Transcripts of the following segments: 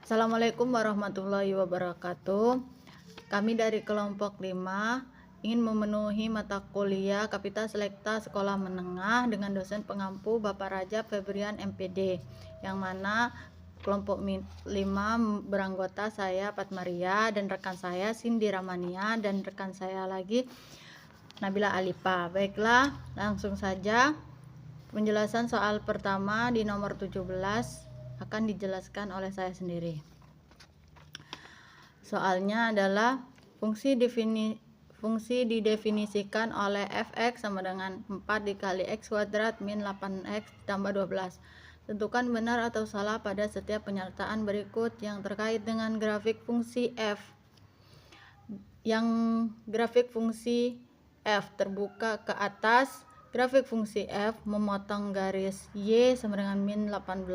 Assalamualaikum warahmatullahi wabarakatuh. Kami dari kelompok 5 ingin memenuhi mata kuliah Kapita Selekta Sekolah Menengah dengan dosen pengampu Bapak Rajab Febrian MPD, yang mana kelompok 5 beranggota saya Fatmaria dan rekan saya Cindy Ramania dan rekan saya lagi Nabila Alipa. Baiklah, langsung saja. Penjelasan soal pertama di nomor 17 akan dijelaskan oleh saya sendiri. Soalnya adalah fungsi didefinisikan oleh fx sama dengan 4 dikali x kuadrat min 8x tambah 12. Tentukan benar atau salah pada setiap pernyataan berikut yang terkait dengan grafik fungsi f. Yang grafik fungsi f terbuka ke atas, grafik fungsi f memotong garis y sama dengan min 18,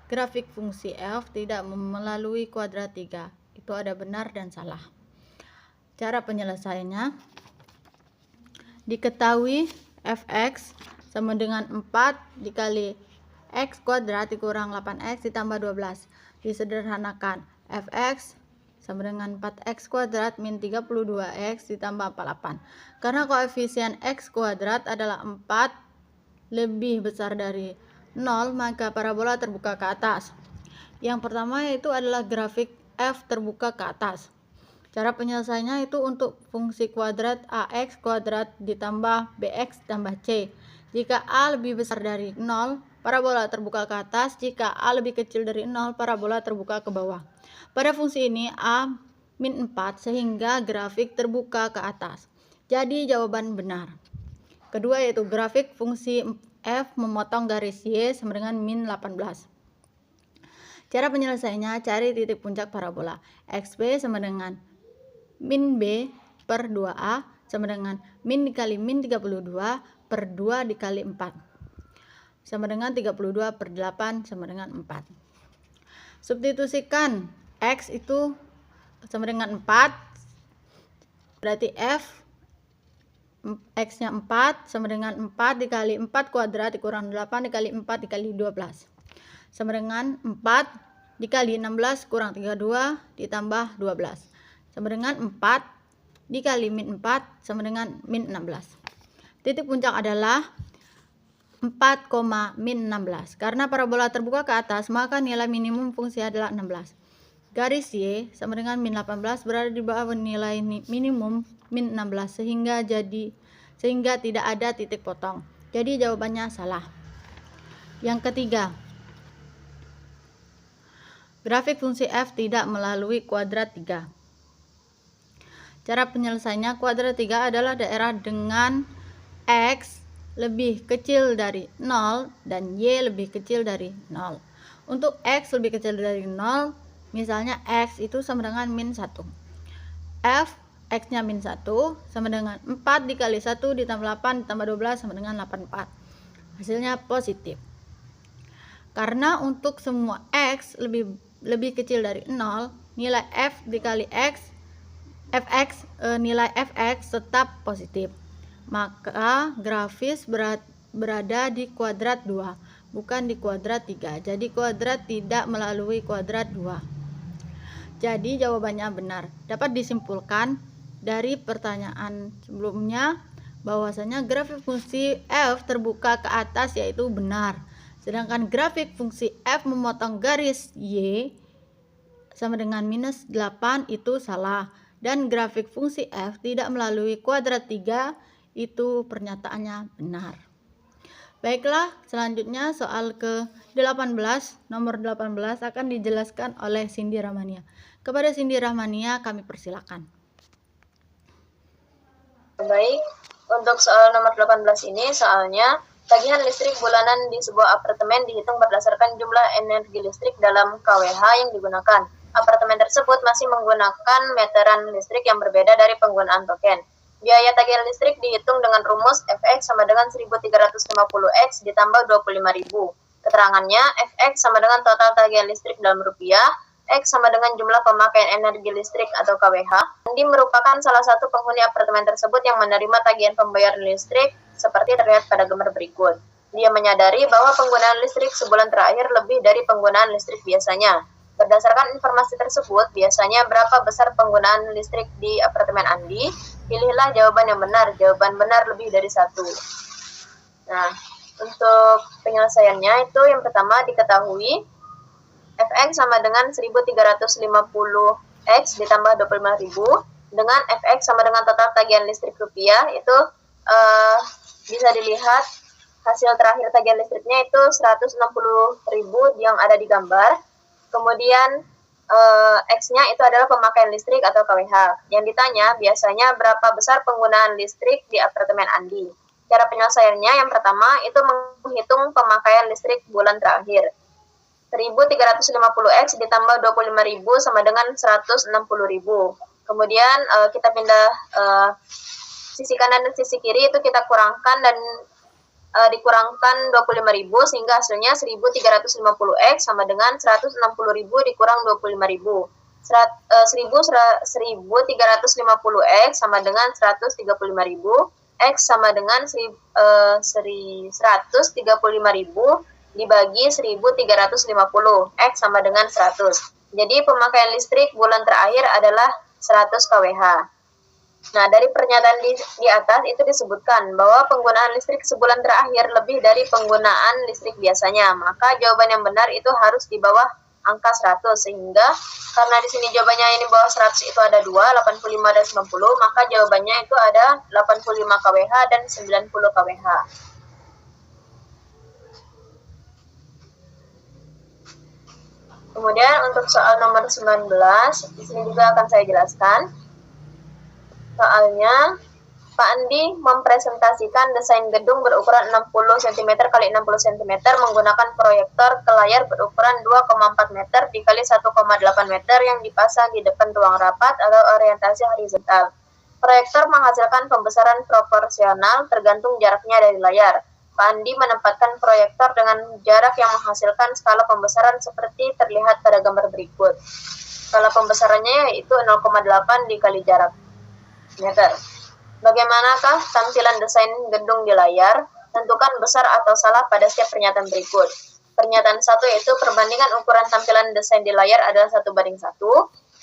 grafik fungsi f tidak melalui kuadrat 3. Itu ada benar dan salah. Cara penyelesaiannya, diketahui fx sama dengan 4 dikali x kuadrat dikurang 8x ditambah 12. Disederhanakan, fx sama dengan 4x kuadrat min 32x ditambah 48. Karena koefisien x kuadrat adalah 4 lebih besar dari 0, maka parabola terbuka ke atas. Yang pertama yaitu adalah grafik f terbuka ke atas. Cara penyelesaiannya itu untuk fungsi kuadrat ax kuadrat ditambah bx tambah c. Jika a lebih besar dari 0, parabola terbuka ke atas. Jika a lebih kecil dari 0, parabola terbuka ke bawah. Pada fungsi ini a min 4 sehingga grafik terbuka ke atas. Jadi jawaban benar. Kedua yaitu grafik fungsi f memotong garis y sama dengan min 18. Cara penyelesaiannya, cari titik puncak parabola. XB sama dengan min B per 2A sama dengan min dikali min 32 per 2 dikali 4 sama dengan 32 per 8 sama dengan 4. Substitusikan X itu sama dengan 4, berarti F X nya 4 sama dengan 4 dikali 4 kuadrat dikurang 8 dikali 4 dikali 12 sama dengan 4 dikali 16 kurang 32 ditambah 12 sama dengan 4 dikali min 4 sama dengan min 16. Titik puncak adalah 4, min 16. Karena parabola terbuka ke atas, maka nilai minimum fungsi adalah 16. Garis Y sama dengan min 18 berada di bawah nilai minimum min 16 sehingga tidak ada titik potong. Jadi jawabannya salah. Yang ketiga, grafik fungsi f tidak melalui kuadrat 3. Cara penyelesaiannya, kuadrat 3 adalah daerah dengan x lebih kecil dari 0 dan y lebih kecil dari 0. Untuk x lebih kecil dari 0, misalnya x itu sama dengan min 1. F x nya min 1 sama dengan 4 dikali 1 ditambah 8 ditambah 12 sama dengan 84. Hasilnya positif. Karena untuk semua x lebih kecil dari 0, nilai f dikali x fx nilai fx tetap positif. Maka grafis berada di kuadrat 2, bukan di kuadrat 3. Jadi kuadrat tidak melalui kuadrat 2. Jadi jawabannya benar. Dapat disimpulkan dari pertanyaan sebelumnya bahwasanya grafik fungsi f terbuka ke atas yaitu benar. Sedangkan grafik fungsi f memotong garis y sama dengan minus 8 itu salah. Dan grafik fungsi f tidak melalui kuadrat 3 itu pernyataannya benar. Baiklah, selanjutnya soal ke-18, nomor 18 akan dijelaskan oleh Cindy Ramania. Kepada Cindy Ramania kami persilakan. Baik, untuk soal nomor 18 ini soalnya tagihan listrik bulanan di sebuah apartemen dihitung berdasarkan jumlah energi listrik dalam kWh yang digunakan. Apartemen tersebut masih menggunakan meteran listrik yang berbeda dari penggunaan token. Biaya tagihan listrik dihitung dengan rumus Fx sama dengan 1350X ditambah 25.000. Keterangannya, Fx sama dengan total tagihan listrik dalam rupiah, X sama dengan jumlah pemakaian energi listrik atau kWh. Andi merupakan salah satu penghuni apartemen tersebut yang menerima tagihan pembayaran listrik seperti terlihat pada gambar berikut. Dia menyadari bahwa penggunaan listrik sebulan terakhir lebih dari penggunaan listrik biasanya. Berdasarkan informasi tersebut, biasanya berapa besar penggunaan listrik di apartemen Andi? Pilihlah jawaban yang benar. Jawaban benar lebih dari 1. Nah, untuk penyelesaiannya itu yang pertama diketahui Fx sama dengan 1350 X ditambah 25.000 dengan Fx sama dengan total tagihan listrik rupiah itu bisa dilihat hasil terakhir tagihan listriknya itu 160.000 yang ada di gambar. Kemudian X-nya itu adalah pemakaian listrik atau KWH. Yang ditanya biasanya berapa besar penggunaan listrik di apartemen Andi. Cara penyelesaiannya yang pertama itu menghitung pemakaian listrik bulan terakhir. 1350 X ditambah 25.000 sama dengan 160.000. Kemudian kita pindah sisi kanan dan sisi kiri itu kita kurangkan dan dikurangkan 25.000 sehingga hasilnya 1350 X sama dengan 160.000 dikurang 25.000. 1350 X sama dengan 135.000. X sama dengan 135.000 dibagi 1350. X sama dengan 100. Jadi pemakaian listrik bulan terakhir adalah 100 kWh. Nah, dari pernyataan di atas itu disebutkan bahwa penggunaan listrik sebulan terakhir lebih dari penggunaan listrik biasanya. Maka jawaban yang benar itu harus di bawah angka 100. Sehingga karena di sini jawabannya ini bawah 100 itu ada 2, 85 dan 90, maka jawabannya itu ada 85 kWh dan 90 kWh. Kemudian untuk soal nomor 19, di sini juga akan saya jelaskan. Soalnya, Pak Andi mempresentasikan desain gedung berukuran 60 cm x 60 cm menggunakan proyektor ke layar berukuran 2,4 meter dikali 1,8 meter yang dipasang di depan ruang rapat atau orientasi horizontal. Proyektor menghasilkan pembesaran proporsional tergantung jaraknya dari layar. Pak Andi menempatkan proyektor dengan jarak yang menghasilkan skala pembesaran seperti terlihat pada gambar berikut. Skala pembesarannya yaitu 0,8 dikali jarak meter. Bagaimanakah tampilan desain gedung di layar? Tentukan besar atau salah pada setiap pernyataan berikut. Pernyataan 1 yaitu perbandingan ukuran tampilan desain di layar adalah 1:1.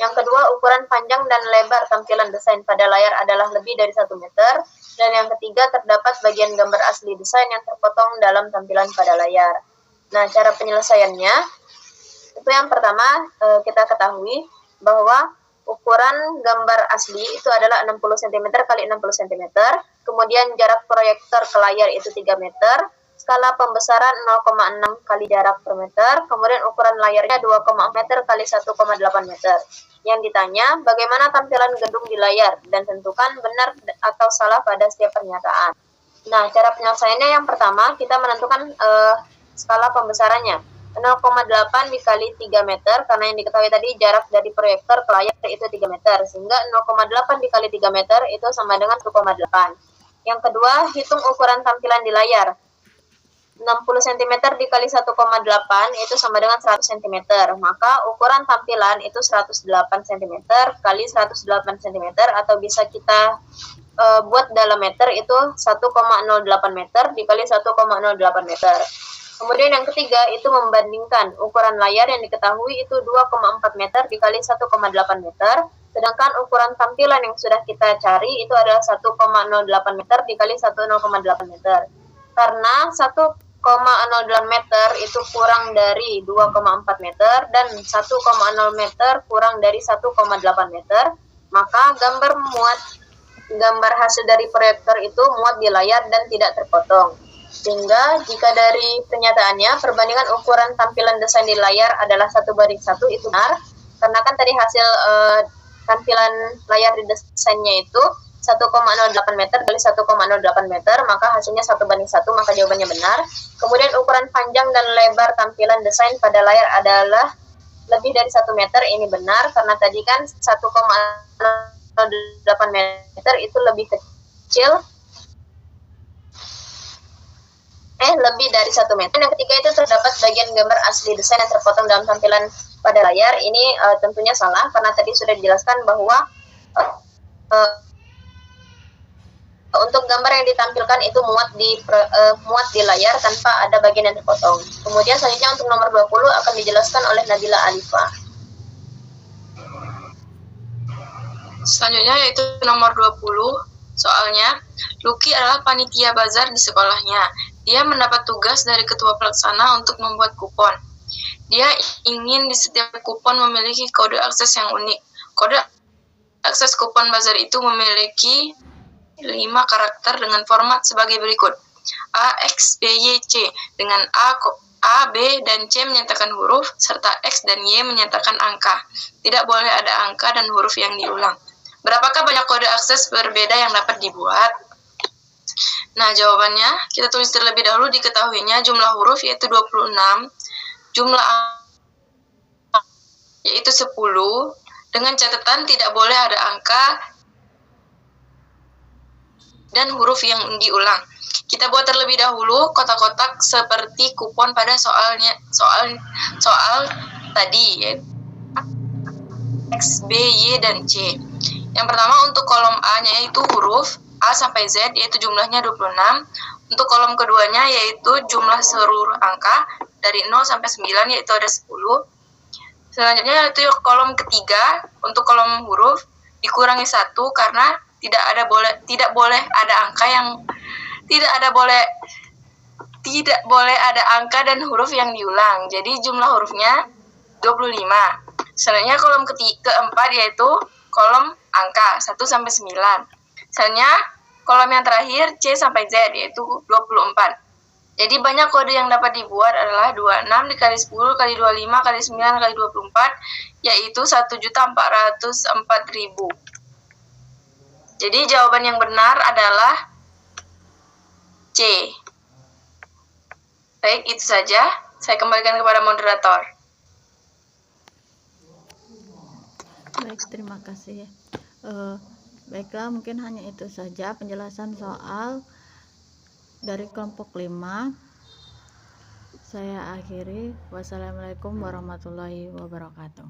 Yang kedua, ukuran panjang dan lebar tampilan desain pada layar adalah lebih dari 1 meter. Dan yang ketiga, terdapat bagian gambar asli desain yang terpotong dalam tampilan pada layar. Nah, cara penyelesaiannya, itu yang pertama kita ketahui bahwa ukuran gambar asli itu adalah 60 cm x 60 cm, kemudian jarak proyektor ke layar itu 3 meter, skala pembesaran 0,6 kali jarak per meter, kemudian ukuran layarnya 2,4 meter x 1,8 meter. Yang ditanya, bagaimana tampilan gedung di layar, dan tentukan benar atau salah pada setiap pernyataan. Nah, cara penyelesaiannya yang pertama, kita menentukan skala pembesarannya. 0,8 dikali 3 meter, karena yang diketahui tadi jarak dari proyektor ke layar itu 3 meter, sehingga 0,8 dikali 3 meter itu sama dengan 1,8. Yang kedua, hitung ukuran tampilan di layar. 60 cm dikali 1,8 itu sama dengan 100 cm, maka ukuran tampilan itu 108 cm kali 108 cm, atau bisa kita buat dalam meter itu 1,08 meter dikali 1,08 meter. Kemudian yang ketiga itu membandingkan ukuran layar yang diketahui itu 2,4 meter dikali 1,8 meter, sedangkan ukuran tampilan yang sudah kita cari itu adalah 1,08 meter dikali 1,08 meter. Karena 1,08 meter itu kurang dari 2,4 meter dan 1,0 meter kurang dari 1,8 meter, maka gambar hasil dari proyektor itu muat di layar dan tidak terpotong. Sehingga jika dari pernyataannya perbandingan ukuran tampilan desain di layar adalah 1:1 itu benar, karena kan tadi hasil tampilan layar di desainnya itu 1,08 meter kali 1,08 meter, maka hasilnya 1:1, maka jawabannya benar. Kemudian ukuran panjang dan lebar tampilan desain pada layar adalah lebih dari 1 meter, ini benar, karena tadi kan 1,08 meter itu lebih kecil, lebih dari 1 meter. Yang ketiga itu terdapat bagian gambar asli desain yang terpotong dalam tampilan pada layar. Ini tentunya salah, karena tadi sudah dijelaskan bahwa untuk gambar yang ditampilkan itu muat di layar tanpa ada bagian yang terpotong. Kemudian selanjutnya untuk nomor 20 akan dijelaskan oleh Nabila Alifah. Selanjutnya yaitu nomor 20. Soalnya, Lucky adalah panitia bazar di sekolahnya. Dia mendapat tugas dari ketua pelaksana untuk membuat kupon. Dia ingin di setiap kupon memiliki kode akses yang unik. Kode akses kupon bazar itu memiliki 5 karakter dengan format sebagai berikut. A, X, B, Y, C. Dengan A, B, dan C menyatakan huruf, serta X dan Y menyatakan angka. Tidak boleh ada angka dan huruf yang diulang. Berapakah banyak kode akses berbeda yang dapat dibuat? Nah, jawabannya kita tulis terlebih dahulu. Diketahuinya jumlah huruf yaitu 26, jumlah angka yaitu 10, dengan catatan tidak boleh ada angka dan huruf yang diulang. Kita buat terlebih dahulu kotak-kotak seperti kupon pada soal tadi, yaitu X, B, Y, dan C. Yang pertama untuk kolom A-nya yaitu huruf A sampai Z, yaitu jumlahnya 26. Untuk kolom keduanya yaitu jumlah seluruh angka dari 0 sampai 9, yaitu ada 10. Selanjutnya yaitu kolom ketiga, untuk kolom huruf dikurangi 1 karena tidak boleh ada angka dan huruf yang diulang. Jadi jumlah hurufnya 25. Selanjutnya kolom keempat yaitu kolom angka 1 sampai 9. Selanjutnya kolom yang terakhir C sampai Z yaitu 24. Jadi banyak kode yang dapat dibuat adalah 26 dikali 10 kali 25 kali 9 kali 24 yaitu 1.404.000. Jadi jawaban yang benar adalah C. Baik, itu saja. Saya kembalikan kepada moderator. Baik, terima kasih. Baiklah, mungkin hanya itu saja penjelasan soal dari kelompok 5. Saya akhiri. Wassalamualaikum warahmatullahi wabarakatuh.